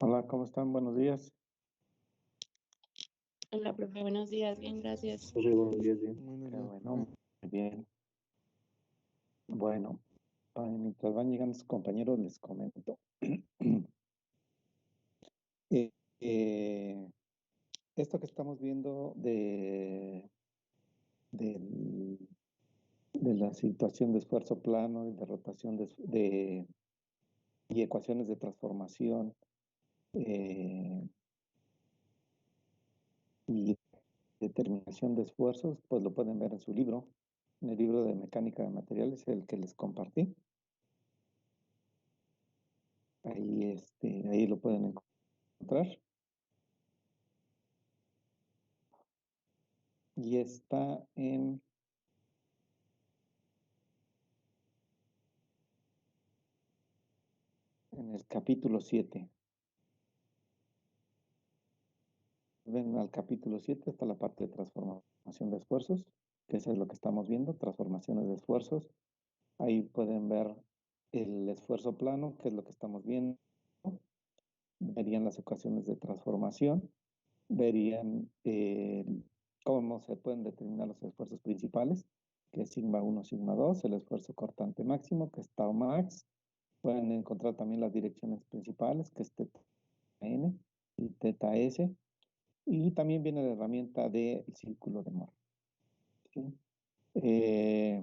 Hola, ¿cómo están? Buenos días. Hola, profe, buenos días. Bien, gracias. Profe, buenos días, bien. Qué bueno, muy bien. Bueno, mientras van llegando sus compañeros, les comento. Eh, eh, Esto que estamos viendo de la situación de esfuerzo plano y de rotación y ecuaciones de transformación eh, y determinación de esfuerzos, pues lo pueden ver en su libro, en el libro de mecánica de materiales, el que les compartí. Ahí lo pueden encontrar. Y está en el capítulo 7. Ven al capítulo 7, está la parte de transformación de esfuerzos, que eso es lo que estamos viendo, transformaciones de esfuerzos. Ahí pueden ver el esfuerzo plano, que es lo que estamos viendo. Verían las ecuaciones de transformación, verían cómo se pueden determinar los esfuerzos principales, que es sigma 1, sigma 2, el esfuerzo cortante máximo, que es tau max. Pueden encontrar también las direcciones principales, que es teta n y teta s. Y también viene la herramienta del círculo de Mohr, ¿sí? Eh,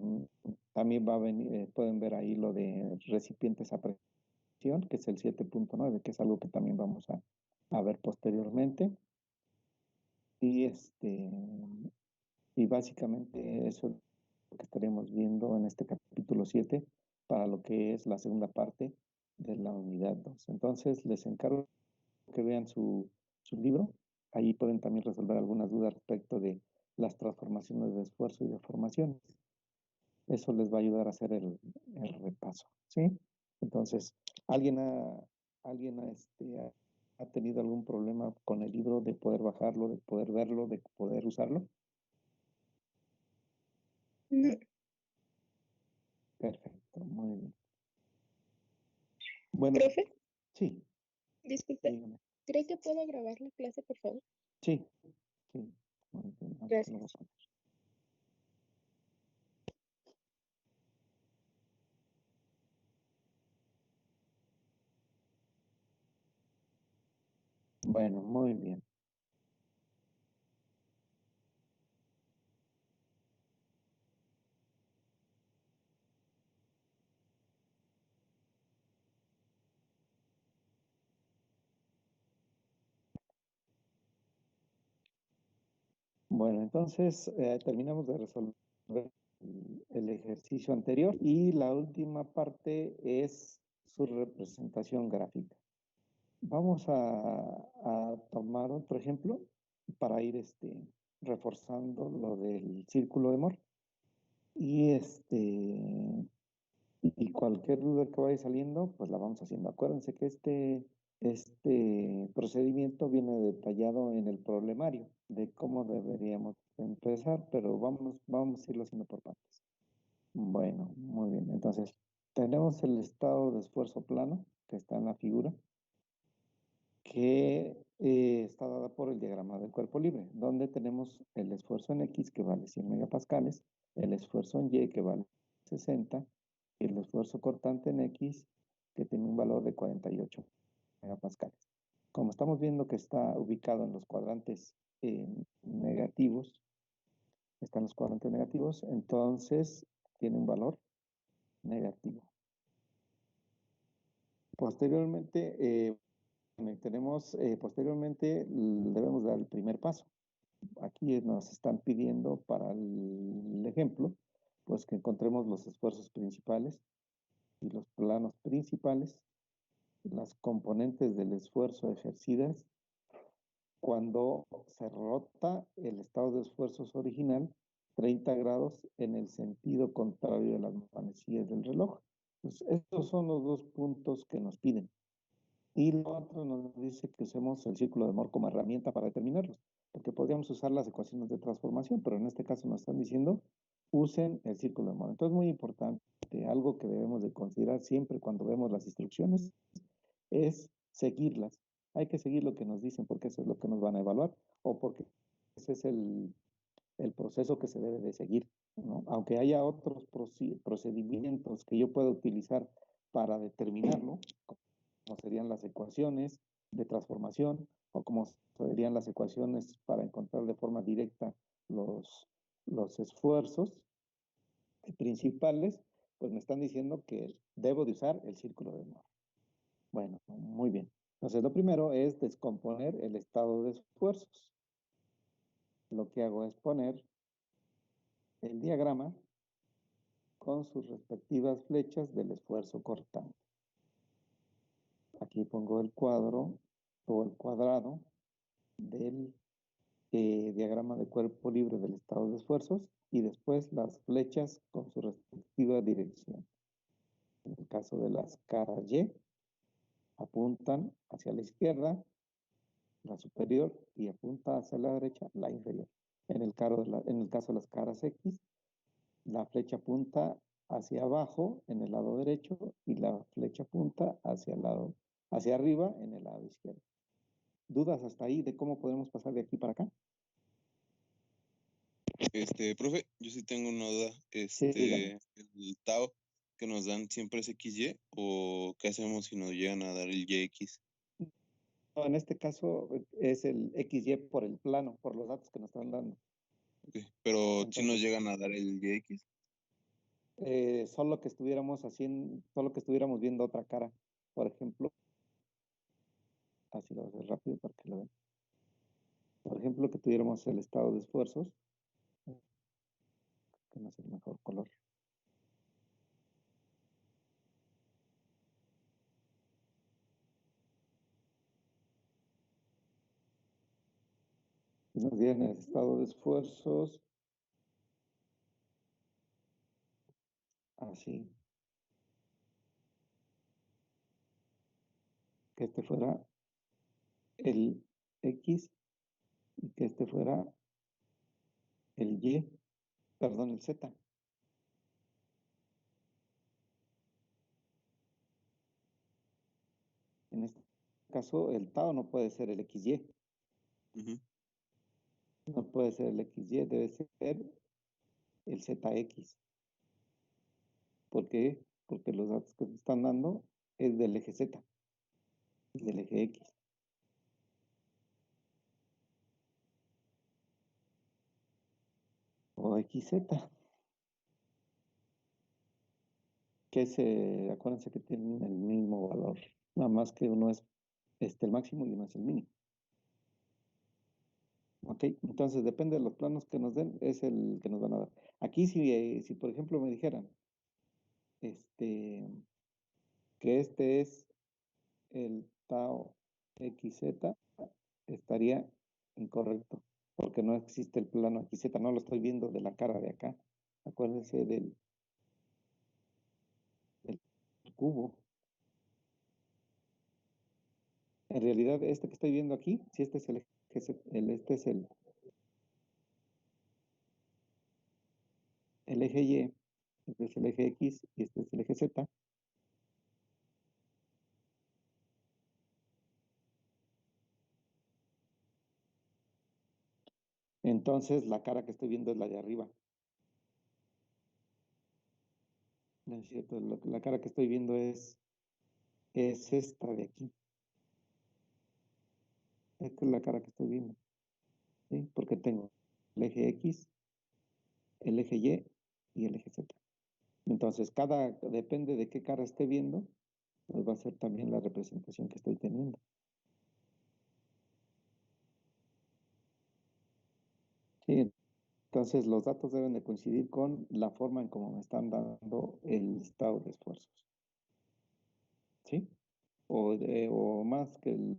También va a venir, pueden ver ahí lo de recipientes a presión, que es el 7.9, que es algo que también vamos a ver posteriormente. Y básicamente eso es lo que estaremos viendo en este capítulo 7 para lo que es la segunda parte de la unidad 2. Entonces, les encargo que vean su libro. Ahí pueden también resolver algunas dudas respecto de las transformaciones de esfuerzo y de formaciones. Eso les va a ayudar a hacer el repaso, ¿sí? Entonces, ¿alguien ha tenido algún problema con el libro de poder bajarlo, de poder verlo, de poder usarlo? No. Perfecto, muy bien. Bueno, Profe, sí, disculpe, dígame. ¿cree que puedo grabar la clase, por favor? Sí, sí, muy bien. Ahorita lo voy a Gracias. poner. Bueno, muy bien. Bueno, entonces terminamos de resolver el ejercicio anterior y la última parte es su representación gráfica. Vamos a tomar otro ejemplo para ir reforzando lo del círculo de Mohr. Y cualquier duda que vaya saliendo, pues la vamos haciendo. Acuérdense que este procedimiento viene detallado en el problemario de cómo deberíamos empezar, pero vamos a irlo haciendo por partes. Bueno, muy bien. Entonces, tenemos el estado de esfuerzo plano, que está en la figura, que está dada por el diagrama del cuerpo libre, donde tenemos el esfuerzo en X, que vale 100 megapascales, el esfuerzo en Y, que vale 60, y el esfuerzo cortante en X, que tiene un valor de 48 megapascales. Como estamos viendo que está ubicado en los cuadrantes negativos, entonces tiene un valor negativo. Posteriormente, debemos dar el primer paso. Aquí nos están pidiendo para el ejemplo, pues que encontremos los esfuerzos principales y los planos principales, las componentes del esfuerzo ejercidas cuando se rota el estado de esfuerzos original 30 grados en el sentido contrario de las manecillas del reloj. Pues estos son los dos puntos que nos piden. Y lo otro nos dice que usemos el círculo de Mohr como herramienta para determinarlos, porque podríamos usar las ecuaciones de transformación, pero en este caso nos están diciendo usen el círculo de Mohr. Entonces, muy importante, algo que debemos de considerar siempre cuando vemos las instrucciones es seguirlas. hay que seguir lo que nos dicen porque eso es lo que nos van a evaluar o porque ese es el proceso que se debe de seguir, ¿no? Aunque haya otros procedimientos que yo pueda utilizar para determinarlo, como serían las ecuaciones de transformación o como serían las ecuaciones para encontrar de forma directa los esfuerzos principales, pues me están diciendo que debo de usar el círculo de Moore. Bueno, muy bien. Entonces, lo primero es descomponer el estado de esfuerzos. Lo que hago es poner el diagrama con sus respectivas flechas del esfuerzo cortante. Aquí pongo el cuadro o el cuadrado del diagrama de cuerpo libre del estado de esfuerzos y después las flechas con su respectiva dirección. En el caso de las caras Y, apuntan hacia la izquierda, la superior, y apunta hacia la derecha, la inferior. En el caso de las caras X, la flecha apunta hacia abajo en el lado derecho y la flecha apunta hacia arriba en el lado izquierdo. ¿Dudas hasta ahí de cómo podemos pasar de aquí para acá? Profe, yo sí tengo una duda. Sí, dígame. ¿El Tao que nos dan siempre es XY o qué hacemos si nos llegan a dar el YX? No, en este caso es el XY por el plano, por los datos que nos están dando. Okay. Pero si nos Entonces, llegan a dar el YX. solo que estuviéramos haciendo, solo que estuviéramos viendo otra cara. Por ejemplo, así lo voy a hacer rápido para que lo vean. Por ejemplo, que tuviéramos el estado de esfuerzos, que no es el mejor color. Nos dieron el estado de esfuerzos, así, que este fuera el X y que este fuera el Y, perdón, el Z. En este caso, el tau no puede ser el XY. No puede ser el XY, debe ser el ZX. ¿Por qué? Porque los datos que se están dando es del eje Z, del eje X. O XZ, que acuérdense que tienen el mismo valor, nada más que uno es el máximo y uno es el mínimo. Ok, entonces depende de los planos que nos den, es el que nos van a dar. Aquí si por ejemplo me dijeran que este es el tau XZ, estaría incorrecto, porque no existe el plano XZ, no lo estoy viendo de la cara de acá. Acuérdense del cubo. En realidad, este que estoy viendo aquí, si este es el eje Z, este es el eje Y, este es el eje X y este es el eje Z. Entonces, la cara que estoy viendo es la de arriba. No es cierto, la cara que estoy viendo es esta de aquí. Esta es la cara que estoy viendo, ¿sí? Porque tengo el eje X, el eje Y y el eje Z. Entonces, depende de qué cara esté viendo, pues va a ser también la representación que estoy teniendo. Sí, entonces los datos deben de coincidir con la forma en cómo me están dando el listado de esfuerzos. ¿Sí? O más que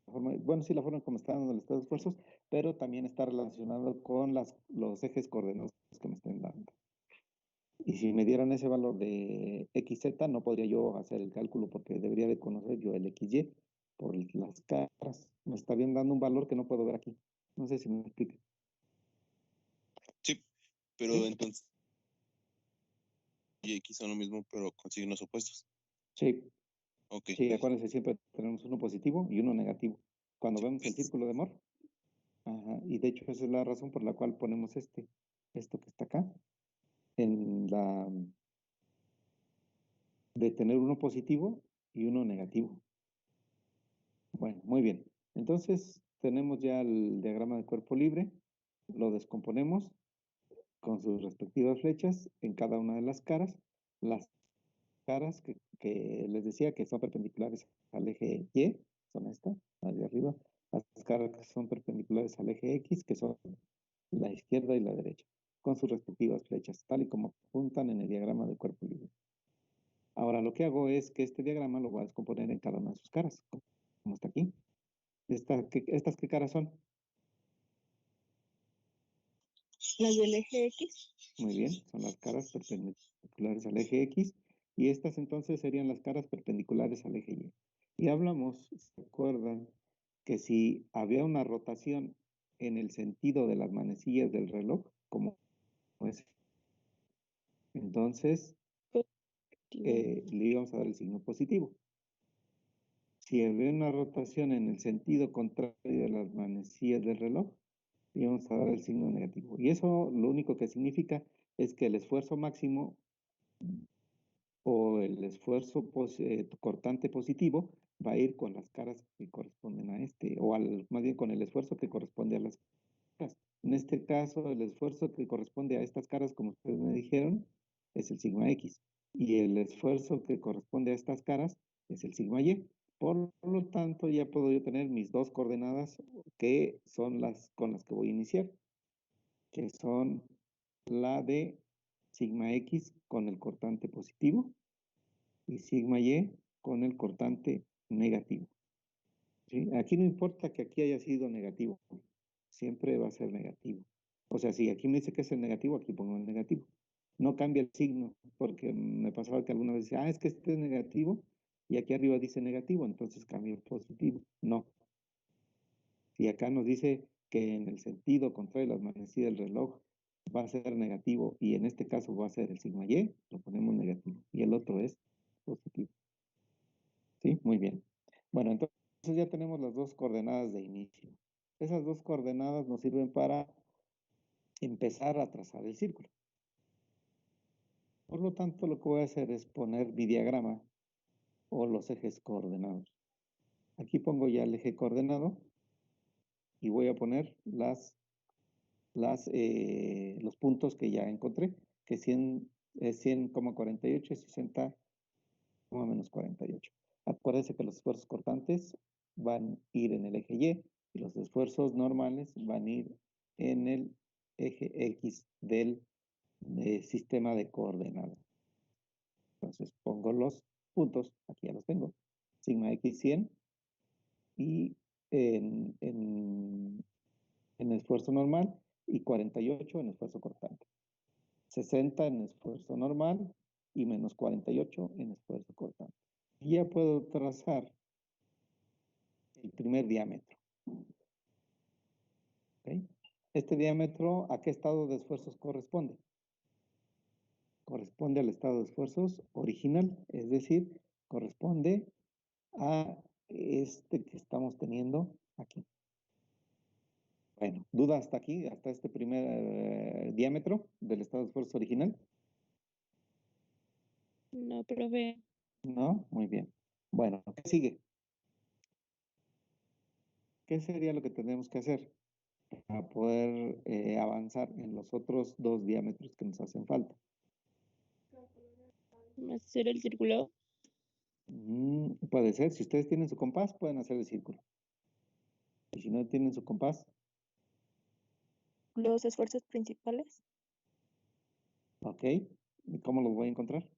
bueno, sí, la forma en cómo me están dando el listado de esfuerzos, pero también está relacionado con los ejes coordenados que me estén dando. Y si me dieran ese valor de XZ, no podría yo hacer el cálculo porque debería de conocer yo el XY por las caras. Me estarían dando un valor que no puedo ver aquí. No sé si me explique. Sí, pero ¿Sí? entonces y X son lo mismo, pero con signos opuestos. Sí. Ok. Sí, acuérdense, siempre tenemos uno positivo y uno negativo. Cuando vemos el Sí. círculo de Moore, y de hecho esa es la razón por la cual ponemos esto que está acá, de tener uno positivo y uno negativo. Bueno, muy bien. Entonces, tenemos ya el diagrama de cuerpo libre, lo descomponemos con sus respectivas flechas en cada una de las caras. Las caras que les decía que son perpendiculares al eje Y, son estas, las de arriba. Las caras que son perpendiculares al eje X, que son la izquierda y la derecha, con sus respectivas flechas, tal y como apuntan en el diagrama de cuerpo libre. Ahora, lo que hago es que este diagrama lo voy a descomponer en cada una de sus caras, como está aquí. ¿Estas qué caras son? Las del eje X. Muy bien, son las caras perpendiculares al eje X, y estas entonces serían las caras perpendiculares al eje Y. Y hablamos, ¿se acuerdan? Que si había una rotación en el sentido de las manecillas del reloj, como es, entonces le íbamos a dar el signo positivo. Si había una rotación en el sentido contrario de las manecillas del reloj, le íbamos a dar el signo negativo. Y eso lo único que significa es que el esfuerzo máximo o el esfuerzo cortante positivo va a ir con las caras que corresponden a o más bien con el esfuerzo que corresponde a las caras. En este caso, el esfuerzo que corresponde a estas caras, como ustedes me dijeron, es el sigma X. Y el esfuerzo que corresponde a estas caras es el sigma Y. Por lo tanto, ya puedo yo tener mis dos coordenadas que son las con las que voy a iniciar, que son la de sigma X con el cortante positivo y sigma Y con el cortante negativo. ¿Sí? Aquí no importa que aquí haya sido negativo, siempre va a ser negativo. O sea, si aquí me dice que es el negativo, aquí pongo el negativo. No cambia el signo, porque me pasaba que alguna vez decía, es que este es negativo, y aquí arriba dice negativo, entonces cambio el positivo. No. Si acá nos dice que en el sentido contrario de las manecillas del reloj va a ser negativo, y en este caso va a ser el sigma Y, lo ponemos negativo, y el otro es positivo. ¿Sí? Muy bien. Bueno, entonces ya tenemos las dos coordenadas de inicio. Esas dos coordenadas nos sirven para empezar a trazar el círculo. Por lo tanto, lo que voy a hacer es poner mi diagrama o los ejes coordenados. Aquí pongo ya el eje coordenado y voy a poner los puntos que ya encontré, que 100 es 100,48 y 60, menos 48. Acuérdense que los esfuerzos cortantes van a ir en el eje y los esfuerzos normales van a ir en el eje X del sistema de coordenadas. Entonces pongo los puntos, aquí ya los tengo. Sigma X 100 y en esfuerzo normal y 48 en esfuerzo cortante. 60 en esfuerzo normal y menos 48 en esfuerzo cortante. Y ya puedo trazar el primer diámetro. ¿Okay? Este diámetro, ¿a qué estado de esfuerzos corresponde? Corresponde al estado de esfuerzos original, es decir, corresponde a este que estamos teniendo aquí. Bueno, ¿duda hasta aquí, hasta este primer diámetro del estado de esfuerzo original? No, profe. No, muy bien. Bueno, ¿qué sigue? ¿Qué sería lo que tenemos que hacer para poder avanzar en los otros dos diámetros que nos hacen falta? Hacer el círculo. Puede ser, si ustedes tienen su compás, pueden hacer el círculo. Y si no tienen su compás, Los esfuerzos principales. ok. ¿Y cómo los voy a encontrar?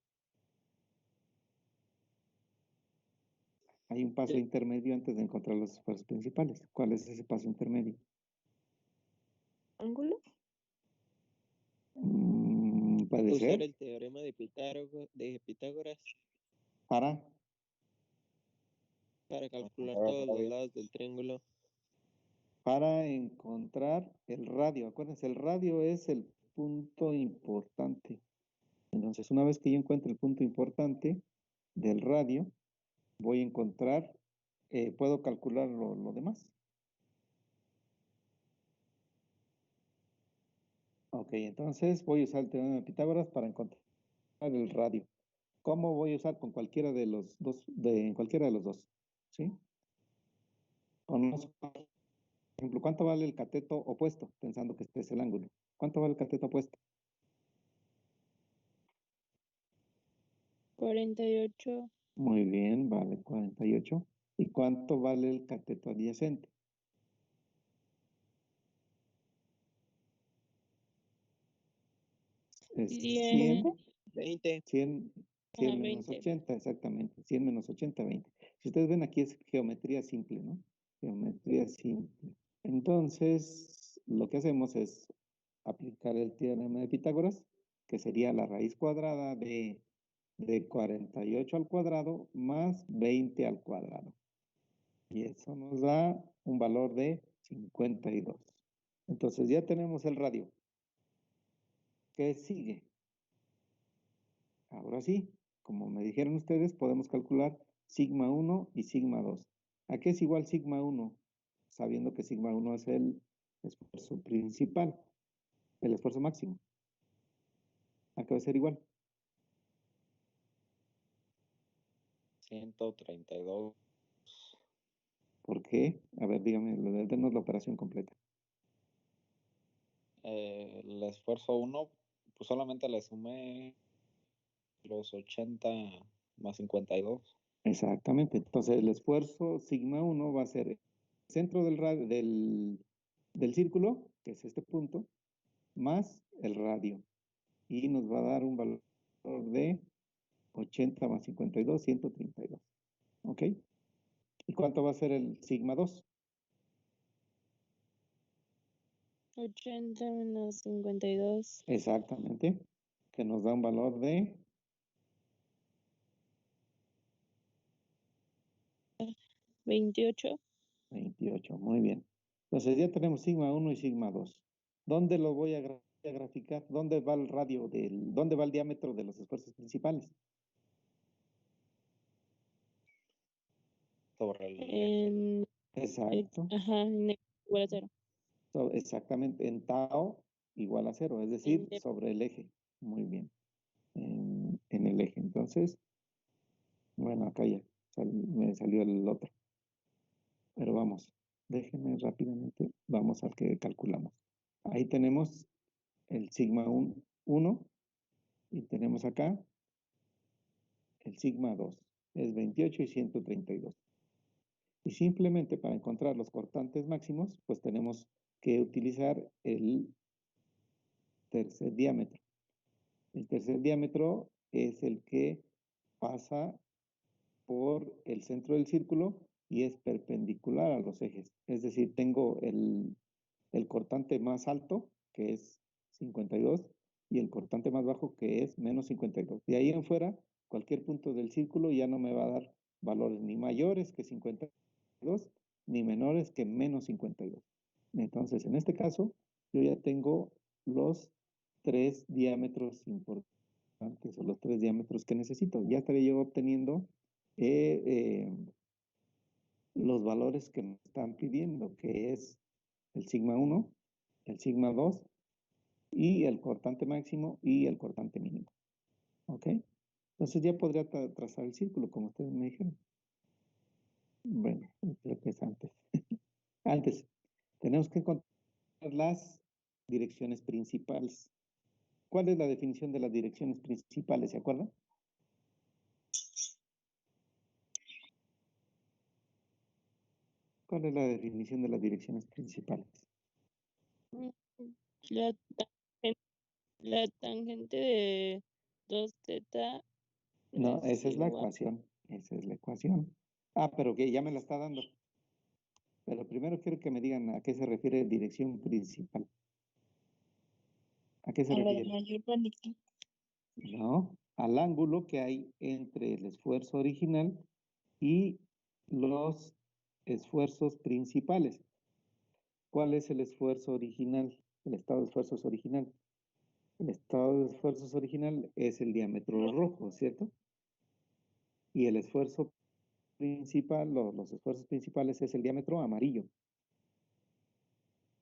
Hay un paso intermedio antes de encontrar los esfuerzos principales. ¿Cuál es ese paso intermedio? Ángulo. Puede Usar ser el teorema de Pitágoras para calcular todos los lados del triángulo. encontrar el radio. Acuérdense, el radio es el punto importante. Entonces, una vez que yo encuentre el punto importante del radio, voy a encontrar, ¿puedo calcular lo demás? Ok, entonces voy a usar el teorema de Pitágoras para encontrar el radio. ¿Cómo voy a usar? Con cualquiera de los dos, en cualquiera de los dos, ¿sí? Conozco, por ejemplo, ¿cuánto vale el cateto opuesto? Pensando que este es el ángulo. ¿Cuánto vale el cateto opuesto? 48. Muy bien, vale 48. ¿Y cuánto vale el cateto adyacente? Es 100, 20. 100 menos 20. 80, exactamente. 100 menos 80, 20. Si ustedes ven aquí es geometría simple, ¿no? Geometría simple. Entonces, lo que hacemos es aplicar el teorema de Pitágoras, que sería la raíz cuadrada de 48 al cuadrado más 20 al cuadrado. Y eso nos da un valor de 52. Entonces ya tenemos el radio. ¿Qué sigue? Ahora sí, como me dijeron ustedes, podemos calcular sigma 1 y sigma 2. ¿A qué es igual sigma 1? Sabiendo que sigma 1 es el esfuerzo principal, el esfuerzo máximo. ¿A qué va a ser igual? 132. ¿Por qué? A ver, dígame, denos la operación completa. El esfuerzo 1, pues solamente le sumé los 80 más 52. Exactamente. Entonces, el esfuerzo sigma 1 va a ser el centro del círculo, que es este punto, más el radio. Y nos va a dar un valor de 80 más 52, 132. ¿Ok? ¿Y cuánto va a ser el sigma 2? 80 menos 52. Exactamente. Que nos da un valor de 28. 28. Muy bien. Entonces ya tenemos sigma 1 y sigma 2. ¿Dónde lo voy a graficar? ¿Dónde va el radio dónde va el diámetro de los esfuerzos principales? Sobre el En, Exacto. ajá, en igual a 0. Exactamente. En tau igual a 0, es decir, sobre el eje. Muy bien. En el eje. Entonces, bueno, acá ya me salió el otro. Pero vamos, déjenme rápidamente, vamos al que calculamos. Ahí tenemos el sigma 1 y tenemos acá el sigma 2. Es 28 y 132. Y simplemente para encontrar los cortantes máximos, pues tenemos que utilizar el tercer diámetro. El tercer diámetro es el que pasa por el centro del círculo y es perpendicular a los ejes. Es decir, tengo el cortante más alto, que es 52, y el cortante más bajo, que es menos 52. De ahí en fuera, cualquier punto del círculo ya no me va a dar valores ni mayores que 52, ni menores que menos 52. Entonces, en este caso, yo ya tengo los 3 diámetros importantes, o los 3 diámetros que necesito. Ya estaré yo obteniendo los valores que me están pidiendo, que es el sigma 1, el sigma 2 y el cortante máximo y el cortante mínimo. ¿Ok? Entonces ya podría trazar el círculo, como ustedes me dijeron. Bueno, creo que es antes. Antes, tenemos que encontrar las direcciones principales. ¿Cuál es la definición de las direcciones principales? ¿Se acuerdan? ¿Cuál es la definición de las direcciones principales? La tangente, la tangente de 2 teta No, esa es la igual. ecuación. Esa es la ecuación. Ah, pero que ya me la está dando. Pero primero quiero que me digan a qué se refiere dirección principal. ¿A qué se A la de refiere? mayor magnitud. No, al ángulo que hay entre el esfuerzo original y los esfuerzos principales. ¿Cuál es el esfuerzo original? El estado de esfuerzos original. El estado de esfuerzos original es el diámetro rojo, ¿cierto? Y el esfuerzo principal, los esfuerzos principales es el diámetro amarillo.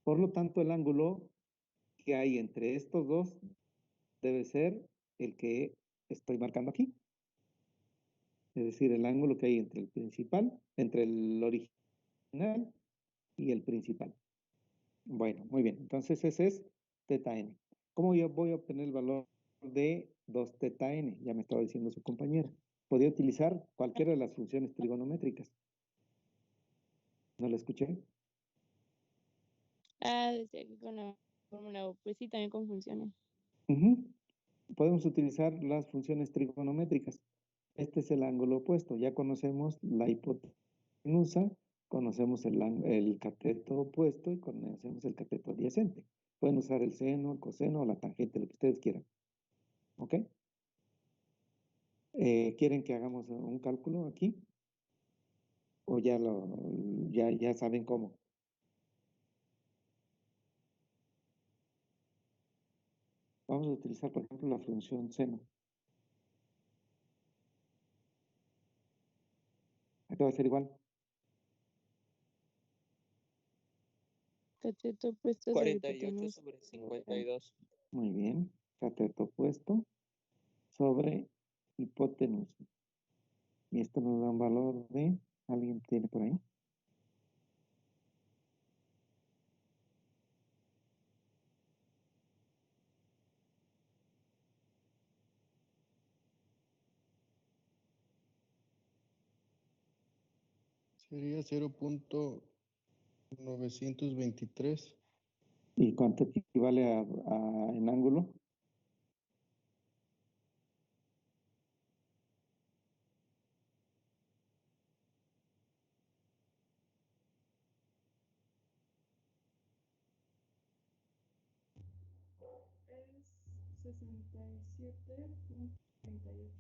Por lo tanto, el ángulo que hay entre estos dos debe ser el que estoy marcando aquí. Es decir, el ángulo que hay entre el principal, entre el original y el principal. Bueno, muy bien. Entonces ese es teta n. ¿Cómo yo voy a obtener el valor de 2 teta n? Ya me estaba diciendo su compañera. Podría utilizar cualquiera de las funciones trigonométricas. ¿No la escuché? Decía que con la fórmula, pues sí, también con funciones. Podemos utilizar las funciones trigonométricas. Este es el ángulo opuesto. Ya conocemos la hipotenusa, conocemos el cateto opuesto y conocemos el cateto adyacente. Pueden usar el seno, el coseno o la tangente, lo que ustedes quieran. ¿Ok? ¿Quieren que hagamos un cálculo aquí? ¿O ya saben cómo? Vamos a utilizar, por ejemplo, la función seno. Esto va a ser igual. Cateto opuesto sobre 48 hipotenusa. sobre 52. Muy bien. Cateto opuesto sobre hipotenusa. Y esto nos da un valor de... ¿Alguien tiene por ahí? Sería 0.923. ¿Y cuánto equivale en ángulo? Es 67.38.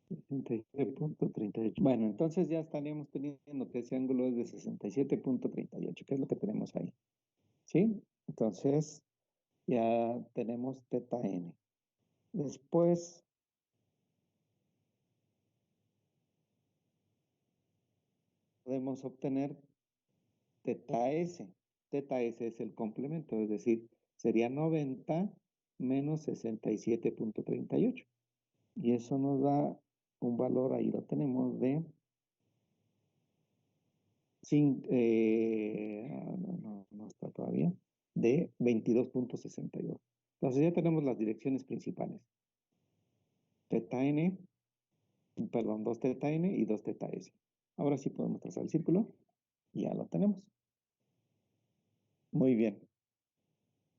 67.38. Bueno, entonces ya estaríamos teniendo que ese ángulo es de 67.38, que es lo que tenemos ahí. ¿Sí? Entonces ya tenemos teta n. Después podemos obtener teta s. Teta s es el complemento, es decir, sería 90 menos 67.38. Y eso nos da un valor, ahí lo tenemos, de no está todavía, de 22.62. Entonces ya tenemos las direcciones principales. Teta n, perdón, 2 teta n y 2 teta s. Ahora sí podemos trazar el círculo y ya lo tenemos. Muy bien.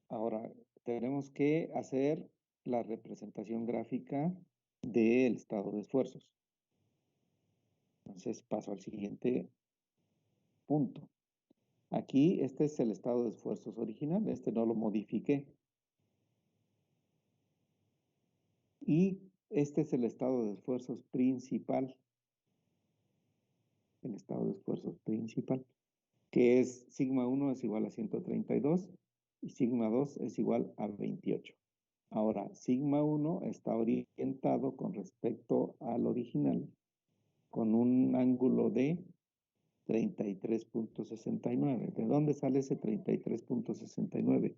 Ahora tenemos que hacer la representación gráfica del estado de esfuerzos. Entonces paso al siguiente punto. Aquí, este es el estado de esfuerzos original, este no lo modifiqué. Y este es el estado de esfuerzos principal. El estado de esfuerzos principal, que es sigma 1 es igual a 132 y sigma 2 es igual a 28. Ahora, sigma 1 está orientado con respecto al original con un ángulo de 33.69. ¿De dónde sale ese 33.69?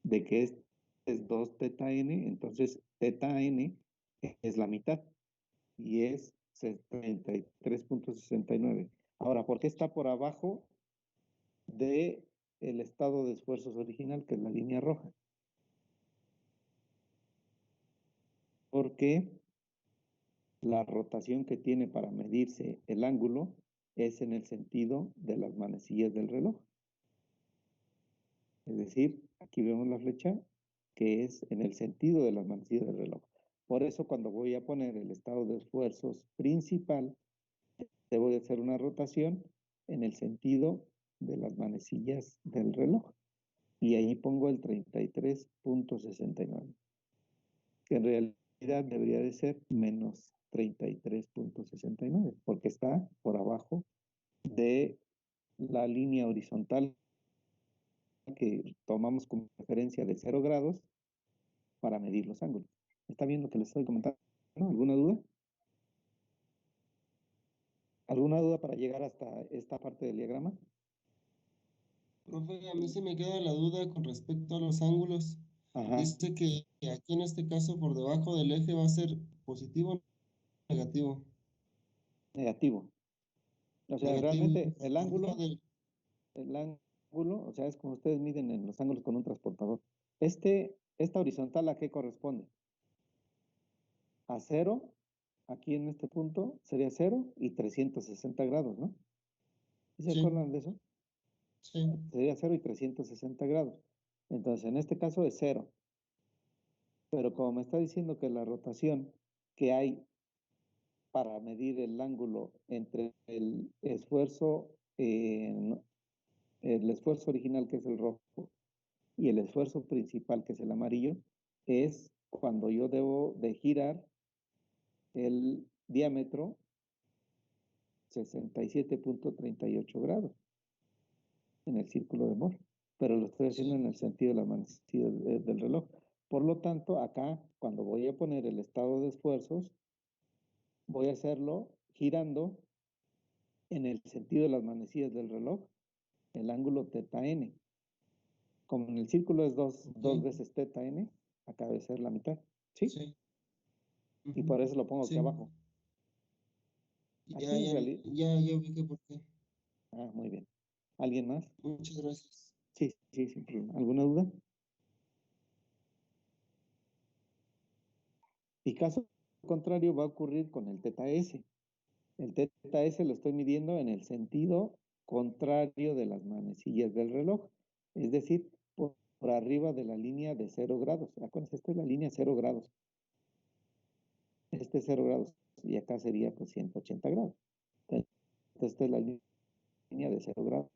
De que es 2 teta n, entonces teta n es la mitad y es 33.69. Ahora, ¿por qué está por abajo de el estado de esfuerzos original, que es la línea roja? Porque la rotación que tiene para medirse el ángulo es en el sentido de las manecillas del reloj. Es decir, aquí vemos la flecha que es en el sentido de las manecillas del reloj. Por eso cuando voy a poner el estado de esfuerzos principal, debo de hacer una rotación en el sentido de las manecillas del reloj. Y ahí pongo el 33.69, que en realidad debería de ser menos 33.69, porque está por abajo de la línea horizontal que tomamos como referencia de 0 grados para medir los ángulos. ¿Está bien lo que les estoy comentando? ¿No? ¿Alguna duda? ¿Alguna duda para llegar hasta esta parte del diagrama? Profe, a mí sí me queda la duda con respecto a los ángulos. Ajá, Dice que aquí en este caso por debajo del eje va a ser positivo o negativo. negativo. O sea, Negativo. realmente el Arriba ángulo, o sea, es como ustedes miden en los ángulos con un transportador. Esta horizontal, ¿a qué corresponde? A 0, aquí en este punto sería 0 y 360 grados, ¿no? ¿Sí se Sí. acuerdan de eso? Sí. Sería 0 y 360 grados. Entonces, en este caso es 0. Pero como me está diciendo que la rotación que hay para medir el ángulo entre el esfuerzo original, que es el rojo, y el esfuerzo principal, que es el amarillo, es cuando yo debo de girar el diámetro 67.38 grados en el círculo de Moore, pero lo estoy haciendo en el sentido de la manecilla del reloj. Por lo tanto, acá, cuando voy a poner el estado de esfuerzos, voy a hacerlo girando en el sentido de las manecillas del reloj, el ángulo teta n. Como en el círculo es dos veces teta n, acá debe ser la mitad, ¿sí? Sí. Y por eso lo pongo aquí Sí. abajo. Aquí en realidad... Ya ubiqué por qué. Ah, muy bien. ¿Alguien más? Muchas gracias. Sí, sin problema. ¿Alguna duda? Y caso contrario va a ocurrir con el teta s. El teta s lo estoy midiendo en el sentido contrario de las manecillas del reloj, es decir, por arriba de la línea de 0 grados. Acuérdense, esta es la línea 0 grados. Este es 0 grados y acá sería pues 180 grados. Entonces, esta es la línea de 0 grados.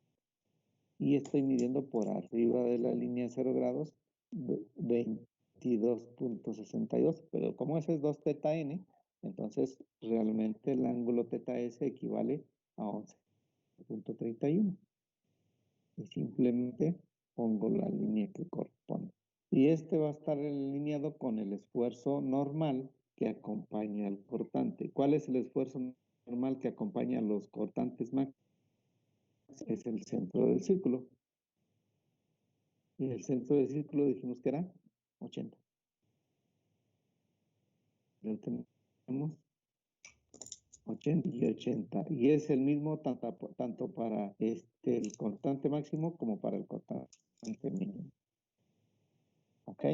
Y estoy midiendo por arriba de la línea 0 grados 22.62, pero como ese es 2 teta n, entonces realmente el ángulo teta s equivale a 11.31. Y simplemente pongo la línea que corresponde. Y este va a estar alineado con el esfuerzo normal que acompaña al cortante. ¿Cuál es el esfuerzo normal que acompaña a los cortantes máximos? Es el centro del círculo. Y el centro del círculo dijimos que era 80. Lo tenemos 80 y 80. Y es el mismo tanto para el cortante máximo como para el cortante mínimo. ¿Ok?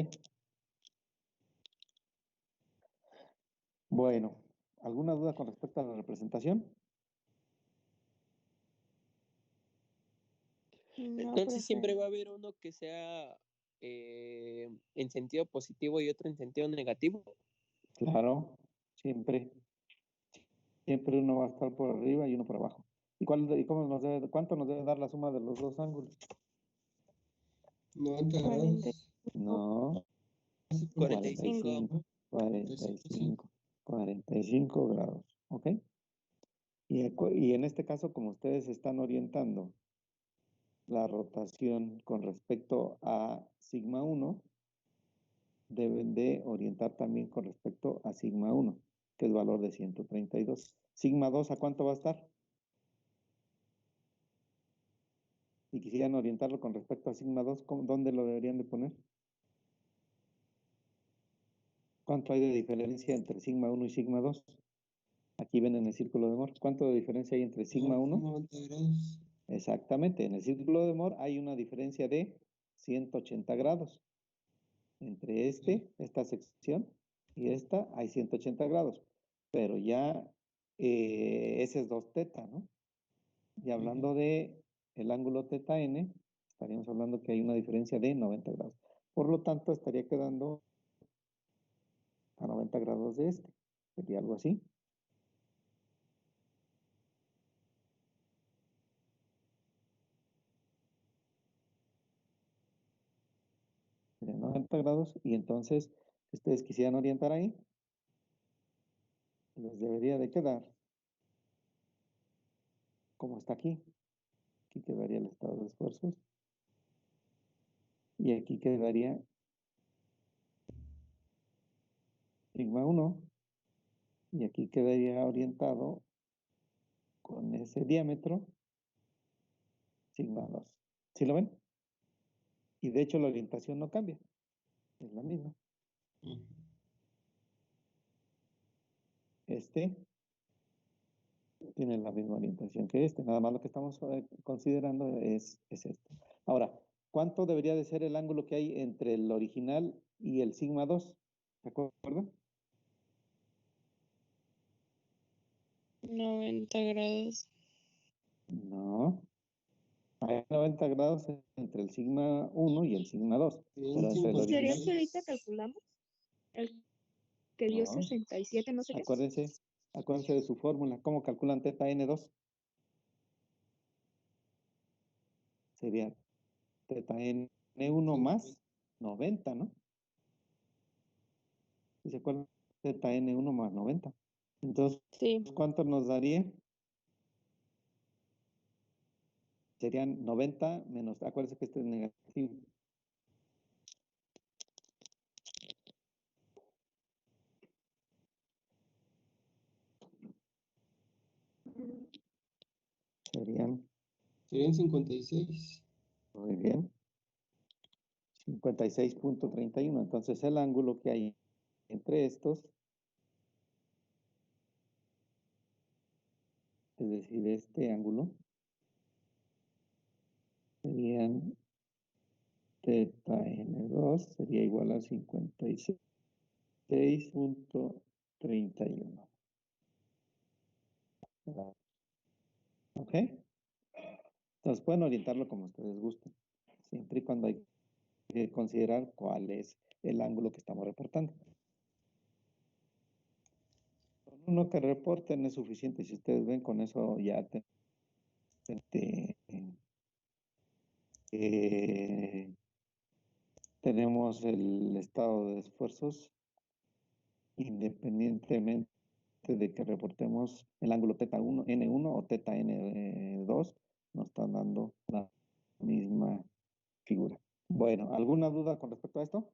Bueno, ¿alguna duda con respecto a la representación? No, Entonces siempre profe. va a haber uno que sea en sentido positivo y otro en sentido negativo. Claro, siempre. Siempre uno va a estar por arriba y uno por abajo. ¿Y cuánto nos debe dar la suma de los dos ángulos? 90 40. grados. No, 45. 45 grados. ¿Ok? Y en este caso, como ustedes están orientando la rotación con respecto a sigma 1, deben de orientar también con respecto a sigma 1, que es valor de 132. Sigma 2, ¿a cuánto va a estar? Si quisieran orientarlo con respecto a sigma 2, ¿dónde lo deberían de poner? ¿Cuánto hay de diferencia entre sigma 1 y sigma 2? Aquí ven en el círculo de Moore. ¿Cuánto de diferencia hay entre sigma 1? 90 grados. Exactamente, en el círculo de Moore hay una diferencia de 180 grados. Entre esta sección y esta hay 180 grados. Pero ya ese es 2 teta, ¿no? Y hablando de el ángulo teta n, estaríamos hablando que hay una diferencia de 90 grados. Por lo tanto, estaría quedando a 90 grados de este. Sería algo así. De 90 grados. Y entonces, si ustedes quisieran orientar ahí, les debería de quedar como está aquí. Aquí quedaría el estado de esfuerzos. Y aquí quedaría sigma 1. Y aquí quedaría orientado con ese diámetro, sigma 2. ¿Sí lo ven? Y de hecho la orientación no cambia, es la misma. Ujú. Este tiene la misma orientación que este, nada más lo que estamos considerando es esto. Ahora, ¿cuánto debería de ser el ángulo que hay entre el original y el sigma 2? ¿De acuerdo? 90 grados. No. Hay 90 grados entre el sigma 1 y el sigma 2, Serían pero entre el 56. ¿Sería original, el que ahorita calculamos? El que dio no. 67, no sé qué. Acuérdense de su fórmula. ¿Cómo calculan teta n2? Sería teta n1 más 90, ¿no? ¿Sí se acuerdan? Teta n1 más 90. Entonces, Sí. ¿cuánto nos daría? Serían 90 menos, acuérdense que este es negativo. Serían, Serían 56. muy bien, 56.31. Entonces, el ángulo que hay entre estos, es decir, este ángulo, serían teta n2, sería igual a 56.31. ¿Ok? Entonces pueden orientarlo como ustedes gusten, siempre y cuando hay que considerar cuál es el ángulo que estamos reportando. Con uno que reporten es suficiente. Si ustedes ven, con eso ya tenemos el estado de esfuerzos independientemente de que reportemos el ángulo teta 1, N1 o teta N2, nos están dando la misma figura. Bueno, ¿alguna duda con respecto a esto?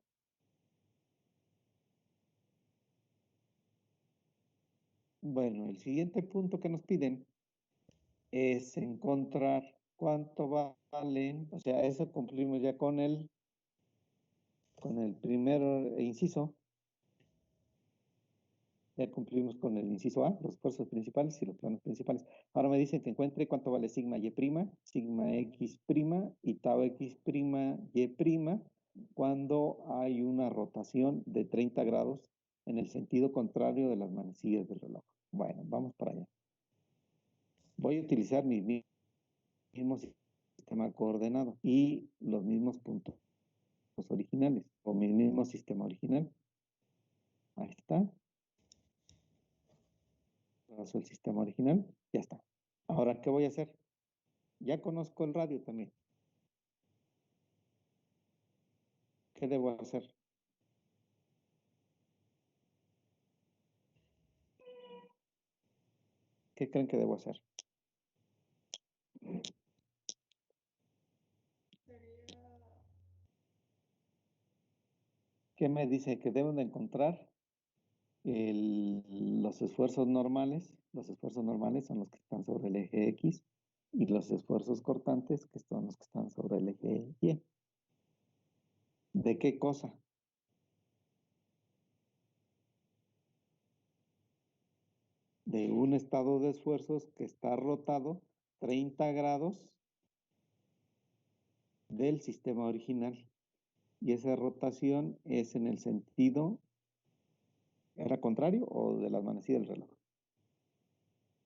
Bueno, el siguiente punto que nos piden es encontrar cuánto vale, o sea, eso cumplimos ya con el primer inciso. Ya cumplimos con el inciso A, los esfuerzos principales y los planos principales. Ahora me dicen que encuentre cuánto vale sigma y', sigma x' y tau x' y' cuando hay una rotación de 30 grados en el sentido contrario de las manecillas del reloj. Bueno, vamos para allá. Voy a utilizar mi mismo sistema coordenado y los mismos puntos originales o mi mismo sistema original. Ahí está. Paso el sistema original, ya está. Ahora, ¿qué voy a hacer? Ya conozco el radio también. ¿Qué debo hacer? ¿Qué creen que debo hacer? ¿Qué me dice? Que debo de encontrar los esfuerzos normales. Los esfuerzos normales son los que están sobre el eje X y los esfuerzos cortantes que son los que están sobre el eje Y. ¿De qué cosa? De un estado de esfuerzos que está rotado 30 grados del sistema original. Y esa rotación es en el sentido, ¿era contrario o de las manecillas del reloj?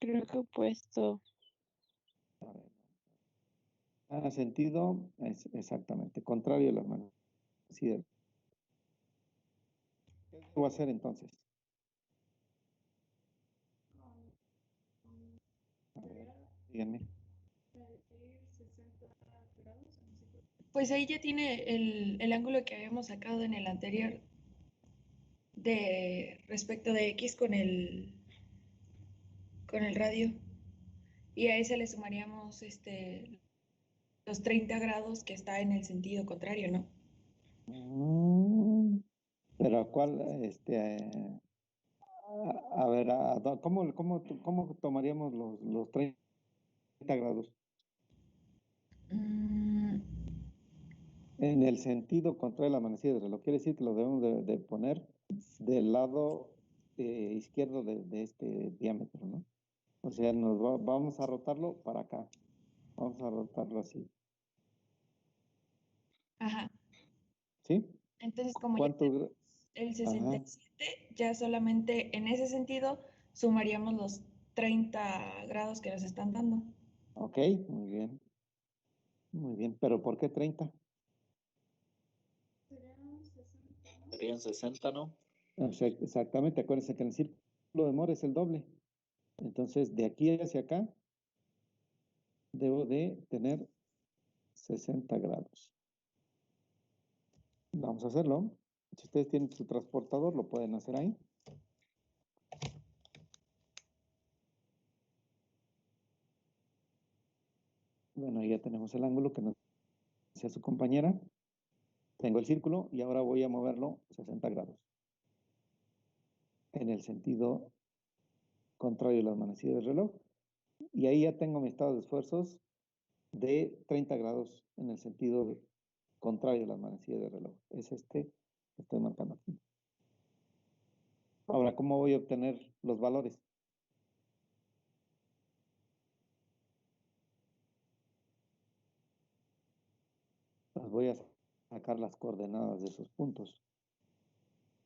Creo que opuesto. A ver. Sentido es exactamente contrario de las manecillas. ¿Qué debo hacer entonces? A ver, díganme. Pues ahí ya tiene el ángulo que habíamos sacado en el anterior de respecto de X con el radio. Y a ese le sumaríamos los 30 grados que está en el sentido contrario, ¿no? Pero ¿a cuál, A ver, ¿cómo tomaríamos los 30 grados? Mm, En el sentido contrario al amanecido del reloj. Quiere decir que lo debemos de poner del lado izquierdo de este diámetro, ¿no? O sea, vamos a rotarlo para acá. Vamos a rotarlo así. ajá. ¿Sí? Entonces, como ya ¿Cuánto? tenemos el Ajá. 67, ya solamente en ese sentido sumaríamos los 30 grados que nos están dando. Ok, muy bien. Muy bien. ¿Pero por qué 30? Serían 60, ¿no? Exactamente. Acuérdense que en el círculo de Moore es el doble. Entonces, de aquí hacia acá, debo de tener 60 grados. Vamos a hacerlo. Si ustedes tienen su transportador, lo pueden hacer ahí. Bueno, ya tenemos el ángulo que nos decía su compañera. Tengo el círculo y ahora voy a moverlo 60 grados. En el sentido contrario a la manecilla del reloj. Y ahí ya tengo mi estado de esfuerzos de 30 grados en el sentido contrario a la manecilla del reloj. Es este que estoy marcando aquí. Ahora, ¿cómo voy a obtener los valores? Pues voy a sacar las coordenadas de esos puntos.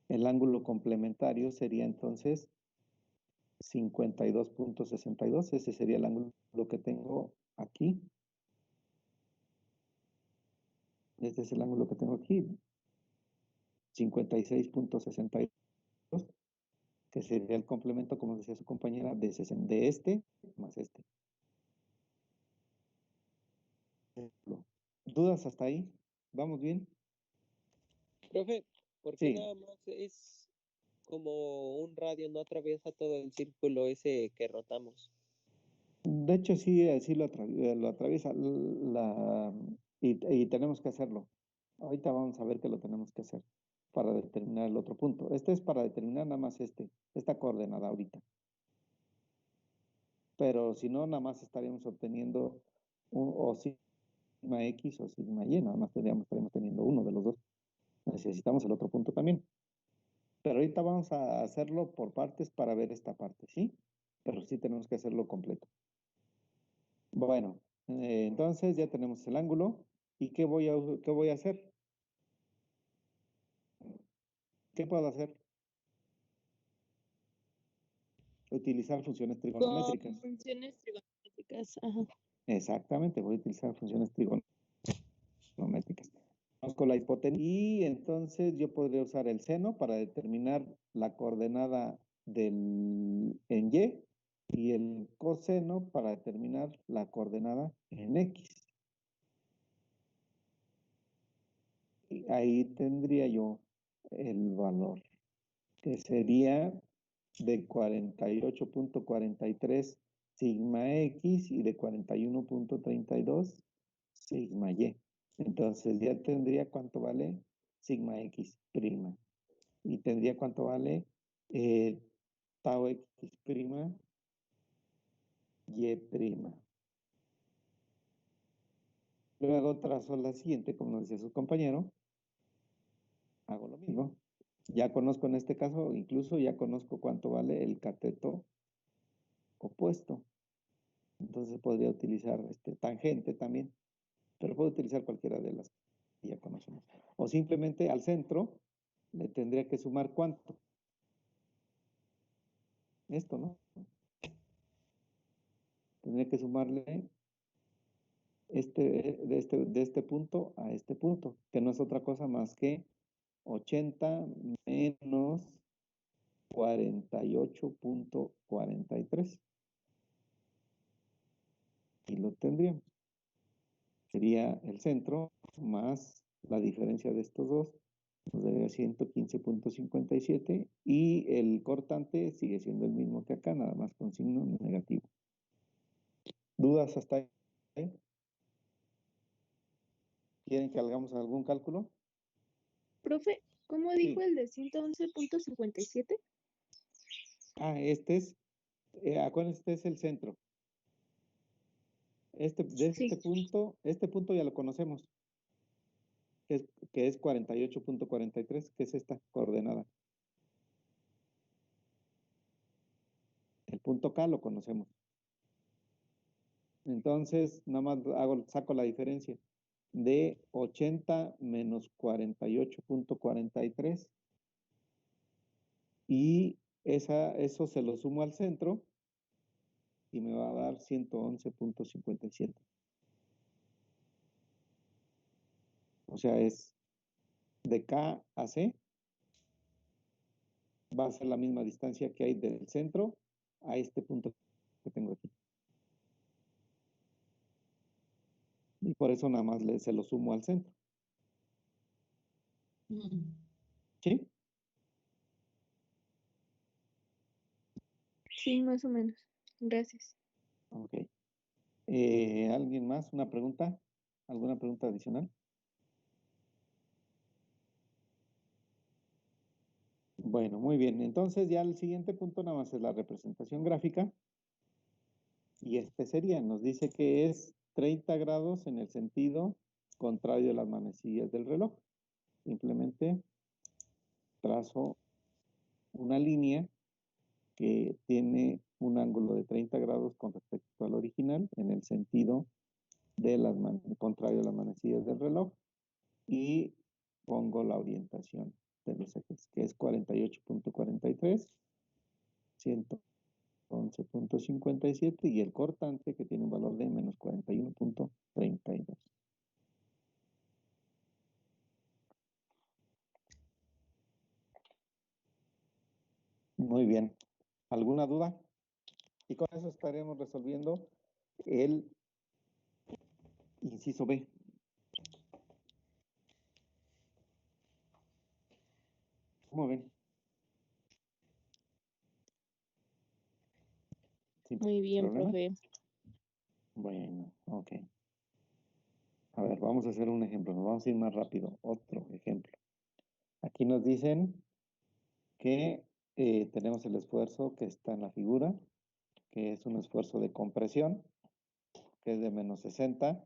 El ángulo complementario sería entonces 52.62. Ese sería el ángulo que tengo aquí. Este es el ángulo que tengo aquí. 56.62, que sería el complemento, como decía su compañera, de este más este. ¿Dudas hasta ahí? ¿Vamos bien? Profe, ¿por qué Sí. nada más es como un radio, no atraviesa todo el círculo ese que rotamos? De hecho, sí, lo atraviesa y tenemos que hacerlo. Ahorita vamos a ver que lo tenemos que hacer para determinar el otro punto. Este es para determinar nada más esta coordenada ahorita. Pero si no, nada más estaríamos obteniendo o sigma X o sigma Y, nada más estaríamos teniendo uno de los dos. Necesitamos el otro punto también. Pero ahorita vamos a hacerlo por partes para ver esta parte, ¿sí? Pero sí tenemos que hacerlo completo. Bueno, entonces ya tenemos el ángulo. ¿Y qué voy a hacer? ¿Qué puedo hacer? Utilizar funciones Con trigonométricas. funciones trigonométricas. Ajá. Exactamente, voy a utilizar funciones trigonométricas. Vamos con la hipotenusa. Y entonces yo podría usar el seno para determinar la coordenada en y el coseno para determinar la coordenada en X. Y ahí tendría yo el valor, que sería de 48.43 sigma X y de 41.32 sigma Y. Entonces ya tendría cuánto vale sigma X prima. Y tendría cuánto vale tau X prima Y prima. Luego trazo la siguiente, como nos decía su compañero. Hago lo mismo. Ya conozco en este caso, incluso ya conozco cuánto vale el cateto opuesto. Entonces podría utilizar tangente también, pero puedo utilizar cualquiera de las que ya conocemos. O simplemente al centro le tendría que sumar cuánto. Esto, ¿no? Tendría que sumarle de este punto a este punto, que no es otra cosa más que 80 menos 48.43. Y lo tendríamos. Sería el centro más la diferencia de estos dos, nos daría 115.57 y el cortante sigue siendo el mismo que acá, nada más con signo negativo. ¿Dudas hasta ahí? ¿Quieren que hagamos algún cálculo? Profe, ¿cómo dijo el de 111.57? Este es, acuérdense, este es el centro. De Sí. este punto ya lo conocemos, que es 48.43, que es esta coordenada. El punto K lo conocemos. Entonces, nada más saco la diferencia de 80 menos 48.43 y eso se lo sumo al centro y me va a dar 111.57. O sea, es de K a C, va a ser la misma distancia que hay del centro a este punto que tengo aquí. Y por eso nada más se lo sumo al centro. ¿Sí? Sí, más o menos. Gracias. Ok. ¿Alguien más? ¿Una pregunta? ¿Alguna pregunta adicional? Bueno, muy bien. Entonces ya el siguiente punto nada más es la representación gráfica. Y este sería, nos dice que es 30 grados en el sentido contrario de las manecillas del reloj. Simplemente trazo una línea que tiene un ángulo de 30 grados con respecto al original en el sentido de contrario de las manecillas del reloj y pongo la orientación de los ejes, que es 48.43, 111.57 y el cortante que tiene un valor de menos 41.32. Muy bien. ¿Alguna duda? Y con eso estaremos resolviendo el inciso B. ¿Cómo ven? ¿Sin Muy bien, problema? profe. Bueno, ok. A ver, vamos a hacer un ejemplo. Nos vamos a ir más rápido. Otro ejemplo. Aquí nos dicen que tenemos el esfuerzo que está en la figura, que es un esfuerzo de compresión, que es de menos 60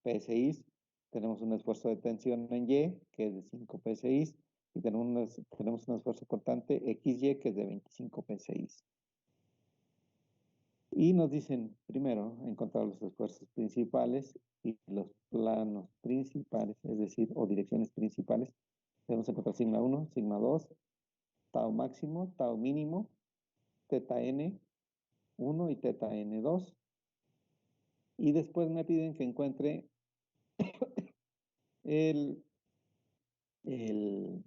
PSI. Tenemos un esfuerzo de tensión en Y, que es de 5 PSI. Y tenemos un esfuerzo cortante XY, que es de 25 PSI. Y nos dicen, primero, encontrar los esfuerzos principales y los planos principales, es decir, o direcciones principales. Tenemos que encontrar sigma 1, sigma 2, tau máximo, tau mínimo, teta n 1 y teta n 2. Y después me piden que encuentre el, el,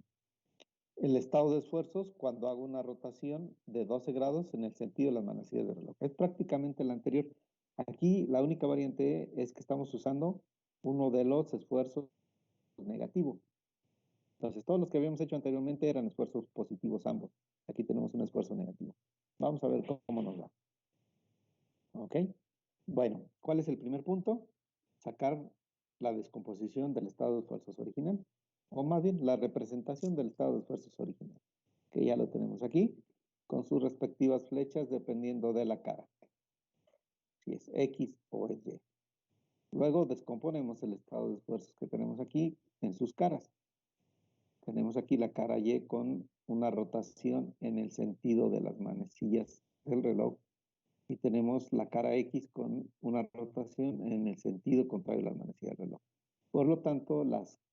el estado de esfuerzos cuando hago una rotación de 12 grados en el sentido de las manecillas del reloj. Es prácticamente la anterior. Aquí la única variante es que estamos usando uno de los esfuerzos negativos. Entonces, todos los que habíamos hecho anteriormente eran esfuerzos positivos ambos. Aquí tenemos un esfuerzo negativo. Vamos a ver cómo nos va. ¿Ok? Bueno, ¿cuál es el primer punto? Sacar la descomposición del estado de esfuerzos original. O más bien, la representación del estado de esfuerzos original. Que ya lo tenemos aquí, con sus respectivas flechas dependiendo de la cara. Si es X o es Y. Luego descomponemos el estado de esfuerzos que tenemos aquí en sus caras. Tenemos aquí la cara Y con una rotación en el sentido de las manecillas del reloj. Y tenemos la cara X con una rotación en el sentido contrario de las manecillas del reloj. Por lo tanto,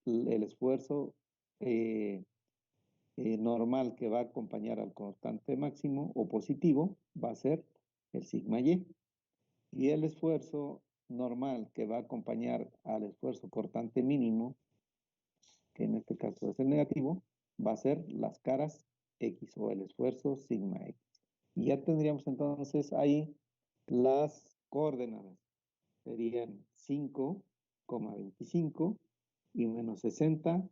el esfuerzo normal que va a acompañar al constante máximo o positivo va a ser el sigma Y. Y el esfuerzo normal que va a acompañar al esfuerzo cortante mínimo, que en este caso es el negativo, va a ser las caras X o el esfuerzo sigma X. Y ya tendríamos entonces ahí las coordenadas. Serían 5,25 y menos 60,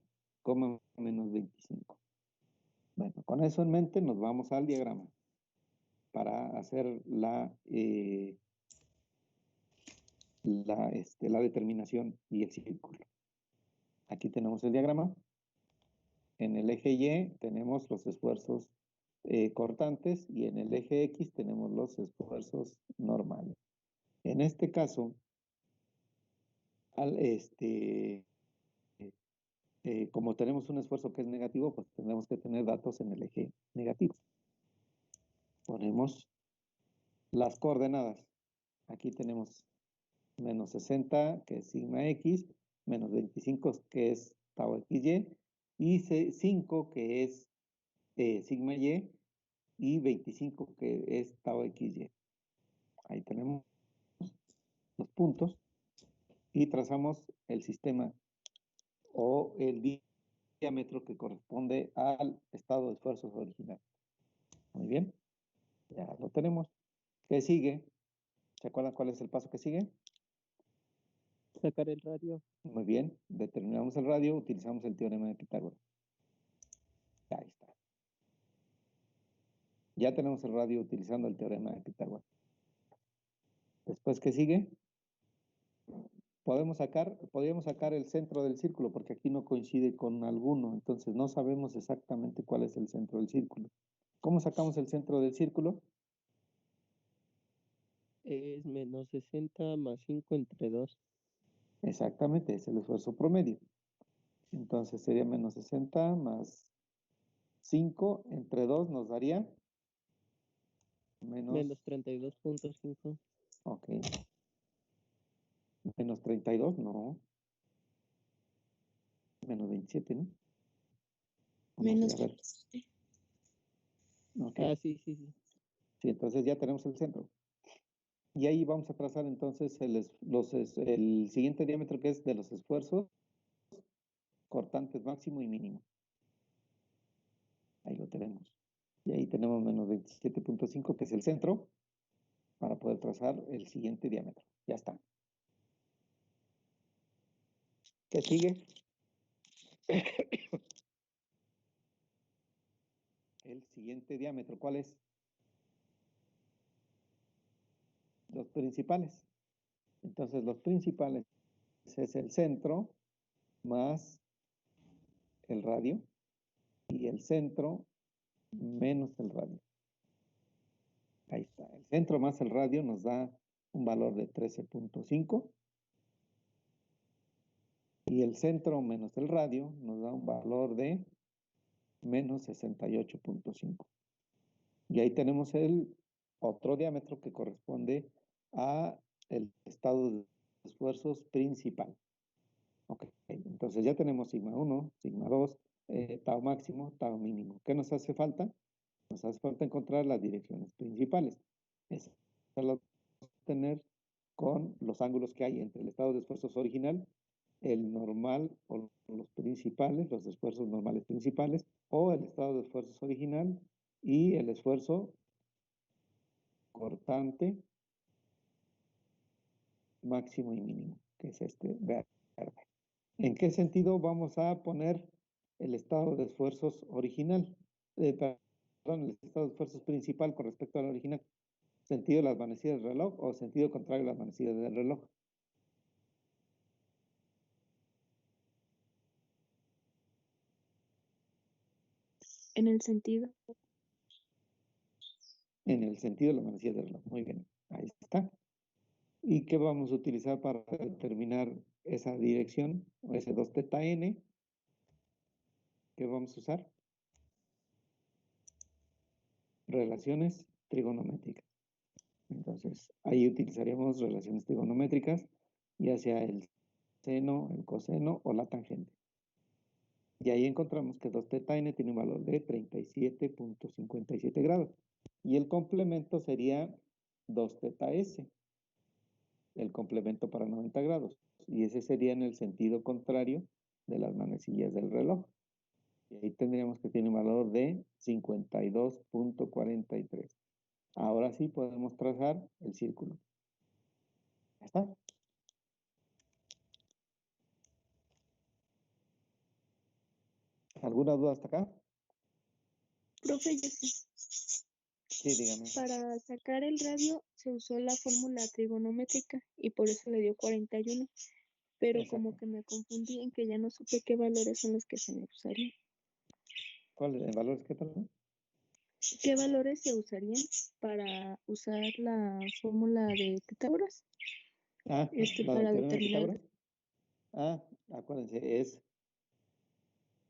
menos 25. Bueno, con eso en mente nos vamos al diagrama para hacer la determinación y el círculo. Aquí tenemos el diagrama. En el eje Y tenemos los esfuerzos cortantes y en el eje X tenemos los esfuerzos normales. En este caso, como tenemos un esfuerzo que es negativo, pues tendremos que tener datos en el eje negativo. Ponemos las coordenadas. Aquí tenemos menos 60, que es sigma X, menos 25, que es tau XY, y 5, que es sigma Y, y 25, que es tau XY. Ahí tenemos los puntos y trazamos el sistema o el diámetro que corresponde al estado de esfuerzos original. Muy bien, ya lo tenemos. ¿Qué sigue? ¿Se acuerdan cuál es el paso que sigue? Sacar el radio. Muy bien, determinamos el radio, utilizamos el teorema de Pitágoras. Ahí está. Ya tenemos el radio utilizando el teorema de Pitágoras. Después, ¿qué sigue? Podríamos sacar el centro del círculo, porque aquí no coincide con alguno, entonces no sabemos exactamente cuál es el centro del círculo. ¿Cómo sacamos el centro del círculo? Es menos 60 más 5 entre 2. Exactamente, es el esfuerzo promedio. Entonces sería menos 60 más 5 entre 2 nos daría Menos 32.5. Ok. Menos 32, no. Menos 27, ¿no? Menos A ver. 27. Ok. Ah, sí. Sí, entonces ya tenemos el centro. Y ahí vamos a trazar entonces el siguiente diámetro, que es de los esfuerzos cortantes máximo y mínimo. Ahí lo tenemos. Y ahí tenemos menos 27.5, que es el centro, para poder trazar el siguiente diámetro. Ya está. ¿Qué sigue? El siguiente diámetro, ¿cuál es? Los principales. Entonces, los principales es el centro más el radio y el centro menos el radio. Ahí está. El centro más el radio nos da un valor de 13.5 y el centro menos el radio nos da un valor de menos 68.5. Y ahí tenemos el otro diámetro que corresponde a el estado de esfuerzos principal. Ok, entonces ya tenemos sigma 1, sigma 2, tau máximo, tau mínimo. ¿Qué nos hace falta? Nos hace falta encontrar las direcciones principales. Eso lo vamos a tener con los ángulos que hay entre el estado de esfuerzos original, el normal o los principales, los esfuerzos normales principales, o el estado de esfuerzos original y el esfuerzo cortante máximo y mínimo, que es este verde. ¿En qué sentido vamos a poner el estado de esfuerzos original? Perdón, el estado de esfuerzos principal con respecto al original. ¿Sentido de las manecillas del reloj o sentido contrario a las manecillas del reloj? En el sentido. En el sentido de las manecillas del reloj. Muy bien, ahí está. ¿Y qué vamos a utilizar para determinar esa dirección? O ese 2θn. ¿Qué vamos a usar? Relaciones trigonométricas. Entonces, ahí utilizaríamos relaciones trigonométricas, ya sea el seno, el coseno o la tangente. Y ahí encontramos que 2θn tiene un valor de 37.57 grados. Y el complemento sería 2θs, el complemento para 90 grados. Y ese sería en el sentido contrario de las manecillas del reloj. Y ahí tendríamos que tiene un valor de 52.43. Ahora sí podemos trazar el círculo. ¿Ya está? ¿Alguna duda hasta acá? Profe, yo sí. Sí, dígame. Para sacar el radio se usó la fórmula trigonométrica y por eso le dio 41. Pero Exacto. como que me confundí en que ya no supe qué valores son los que se me usarían. ¿Cuál es el valor? ¿Qué tal? ¿Qué valores se usarían para usar la fórmula de Pitágoras? La del Para teorema de determinar. Pitágoras. Acuérdense, es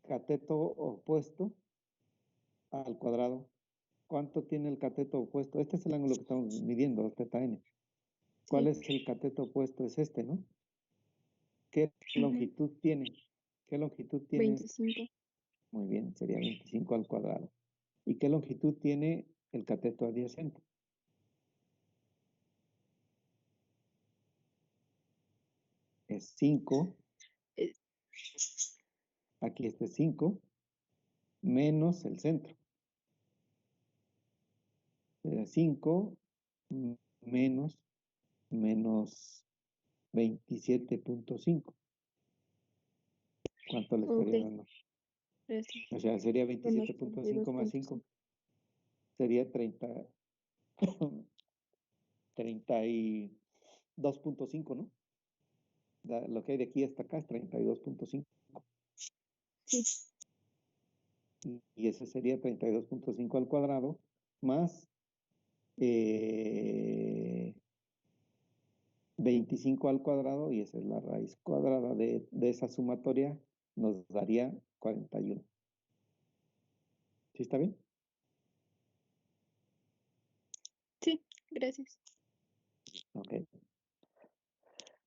cateto opuesto al cuadrado. ¿Cuánto tiene el cateto opuesto? Este es el ángulo que estamos midiendo, teta n. ¿Cuál es el cateto opuesto? Es este, ¿no? ¿Qué longitud tiene? ¿Qué longitud tiene? 25. Muy bien, sería 25 al cuadrado. ¿Y qué longitud tiene el cateto adyacente? Es 5. Eh. Aquí este es 5 menos el centro. 5 menos 27.5. ¿Cuánto le estaría Ok. dando? Gracias. O sea, sería Menos 27.5 más 5. Sería 32.5, ¿no? Lo que hay de aquí hasta acá es 32.5. Sí. Y ese sería 32.5 al cuadrado más 25 al cuadrado, y esa es la raíz cuadrada de esa sumatoria, nos daría 41. ¿Sí está bien? Sí, gracias. Ok.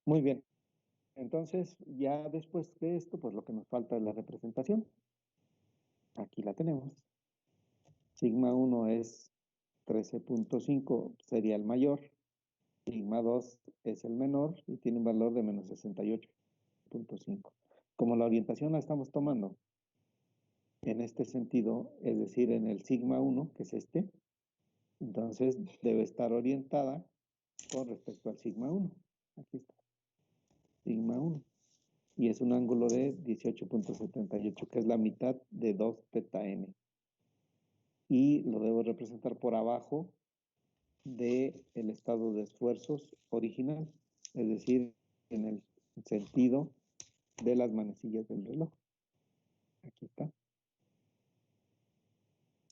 Muy bien. Entonces, ya después de esto, pues lo que nos falta es la representación. Aquí la tenemos. Sigma 1 es 13.5, sería el mayor. Sigma 2 es el menor y tiene un valor de menos 68.5. Como la orientación la estamos tomando en este sentido, es decir, en el sigma 1, que es este, entonces debe estar orientada con respecto al sigma 1. Aquí está. Sigma 1. Y es un ángulo de 18.78, que es la mitad de 2 teta n. Y lo debo representar por abajo del estado de esfuerzos original, es decir, en el sentido de las manecillas del reloj. Aquí está.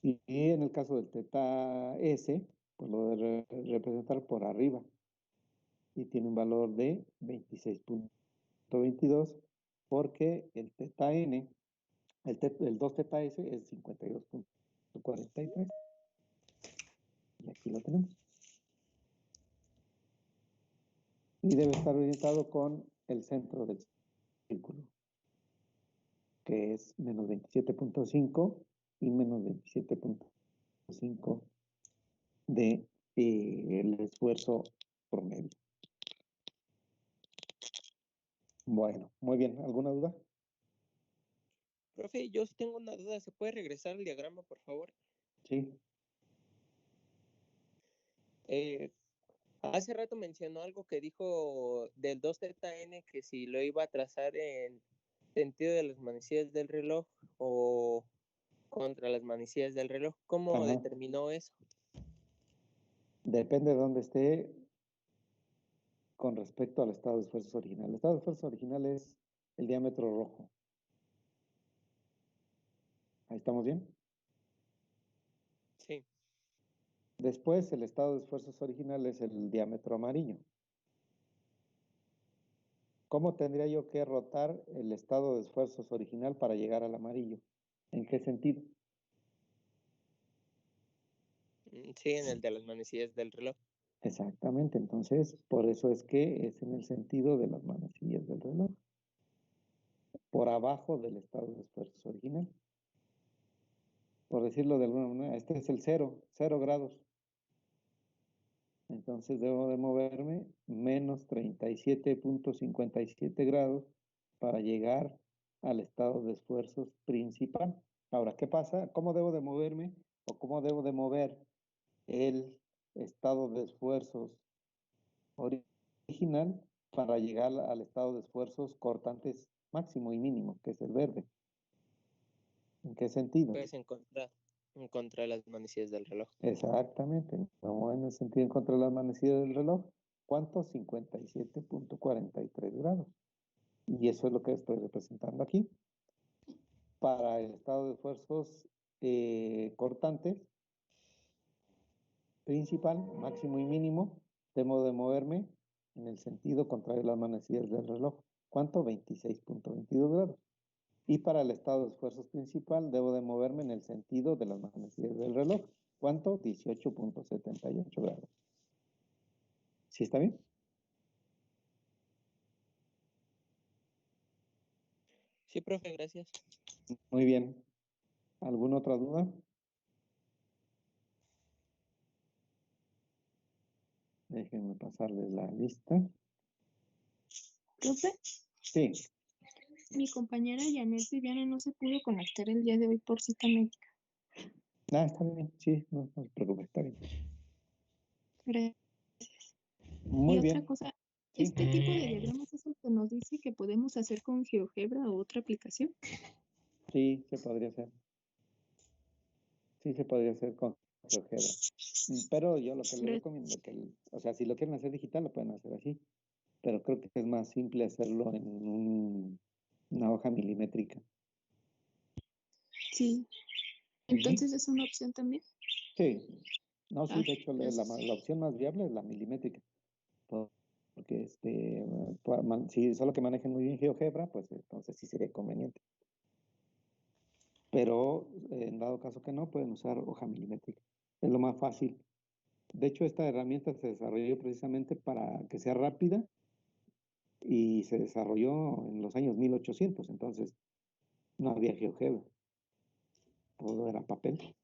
Y en el caso del teta S, pues lo debo representar por arriba. Y tiene un valor de 26.22, porque el teta n, el 2 teta S es 52.43. Y aquí lo tenemos. Y debe estar orientado con el centro del círculo, que es menos 27.5 y menos 27.5 de el esfuerzo promedio. Bueno, muy bien. ¿Alguna duda? Profe, yo sí tengo una duda. ¿Se puede regresar al diagrama, por favor? Sí. Hace rato mencionó algo que dijo del 2 teta n, que si lo iba a trazar en sentido de las manecillas del reloj o contra las manecillas del reloj. ¿Cómo Ajá. determinó eso? Depende de dónde esté con respecto al estado de esfuerzos original. El estado de esfuerzos original es el diámetro rojo. ¿Ahí estamos bien? Sí. Después, el estado de esfuerzos original es el diámetro amarillo. ¿Cómo tendría yo que rotar el estado de esfuerzos original para llegar al amarillo? ¿En qué sentido? Sí, en el de las manecillas del reloj. Exactamente, entonces, por eso es que es en el sentido de las manecillas del reloj. Por abajo del estado de esfuerzos original. Por decirlo de alguna manera, este es el 0 grados. Entonces debo de moverme menos 37.57 grados para llegar al estado de esfuerzos principal. Ahora, ¿qué pasa? ¿Cómo debo de moverme o cómo debo de mover el estado de esfuerzos original para llegar al estado de esfuerzos cortantes máximo y mínimo, que es el verde? ¿En qué sentido? Pues en contra de las manecillas del reloj. Exactamente. Vamos en el sentido en contra de las manecillas del reloj. ¿Cuánto? 57.43 grados. Y eso es lo que estoy representando aquí. Para el estado de esfuerzos cortantes, principal, máximo y mínimo, debo de moverme en el sentido contrario a las manecillas del reloj. ¿Cuánto? 26.22 grados. Y para el estado de esfuerzos principal, debo de moverme en el sentido de las manecillas del reloj. ¿Cuánto? 18.78 grados. ¿Sí está bien? Sí, profe, gracias. Muy bien. ¿Alguna otra duda? Déjenme pasarles la lista. Profe, Sí. mi compañera Janet Viviana no se pudo conectar el día de hoy por cita médica. Está bien. Sí, no se preocupe, está bien. Gracias. Muy Y bien. otra cosa, Sí. ¿este tipo de diagramas es el que nos dice que podemos hacer con GeoGebra o otra aplicación? Sí, se podría hacer. Sí, se podría hacer con GeoGebra. Pero yo lo que les recomiendo es que, o sea, si lo quieren hacer digital, lo pueden hacer así. Pero creo que es más simple hacerlo en una hoja milimétrica. Sí. Entonces, ¿es una opción también? Sí. No, sí, de hecho, gracias. la opción más viable es la milimétrica. Porque si solo que manejen muy bien GeoGebra, pues entonces sí sería conveniente. Pero en dado caso que no, pueden usar hoja milimétrica. Es lo más fácil. De hecho, esta herramienta se desarrolló precisamente para que sea rápida y se desarrolló en los años 1800. Entonces, no había GeoGebra. Todo era papel.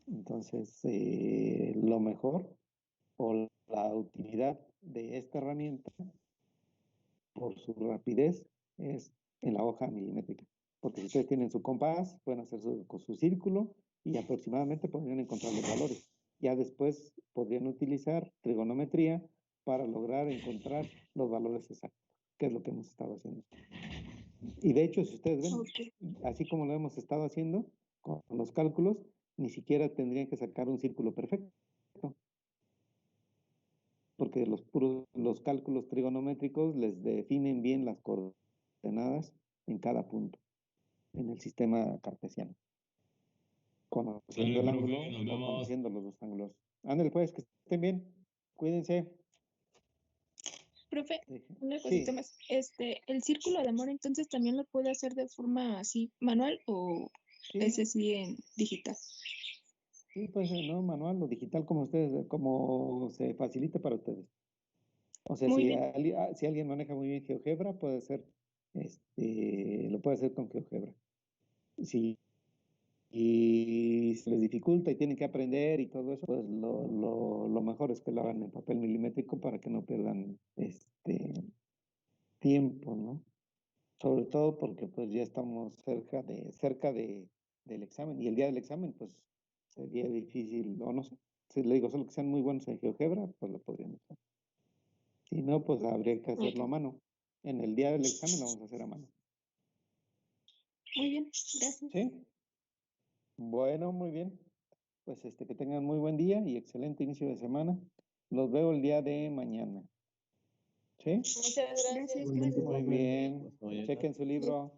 Entonces, lo mejor o la utilidad de esta herramienta por su rapidez es en la hoja milimétrica. Porque si ustedes tienen su compás, pueden hacer con su círculo y aproximadamente podrían encontrar los valores. Ya después podrían utilizar trigonometría para lograr encontrar los valores exactos, que es lo que hemos estado haciendo. Y de hecho, si ustedes ven, así como lo hemos estado haciendo con los cálculos, ni siquiera tendrían que sacar un círculo perfecto. Porque los cálculos trigonométricos les definen bien las coordenadas en cada punto en el sistema cartesiano. Conociendo el ángulo o conociendo los dos ángulos. Ándale pues, que estén bien. Cuídense. Profe, una cosita más. ¿El círculo de amor entonces también lo puede hacer de forma así manual o ese sí en digital? Sí, pues no manual o digital como ustedes, como se facilite para ustedes. O sea, si alguien maneja muy bien GeoGebra, puede ser, lo puede hacer con GeoGebra. Y se les dificulta y tienen que aprender y todo eso, pues lo mejor es que lo hagan en papel milimétrico para que no pierdan tiempo, ¿no? Sobre todo porque pues ya estamos cerca del examen y el día del examen pues sería difícil, o no sé, si le digo solo que sean muy buenos en GeoGebra, pues lo podrían usar. Si no, pues habría que hacerlo a mano. En el día del examen lo vamos a hacer a mano. Muy bien, gracias. ¿Sí? Bueno, muy bien. Pues que tengan muy buen día y excelente inicio de semana. Los veo el día de mañana. ¿Sí? Muchas gracias. Muy bien. Chequen su libro.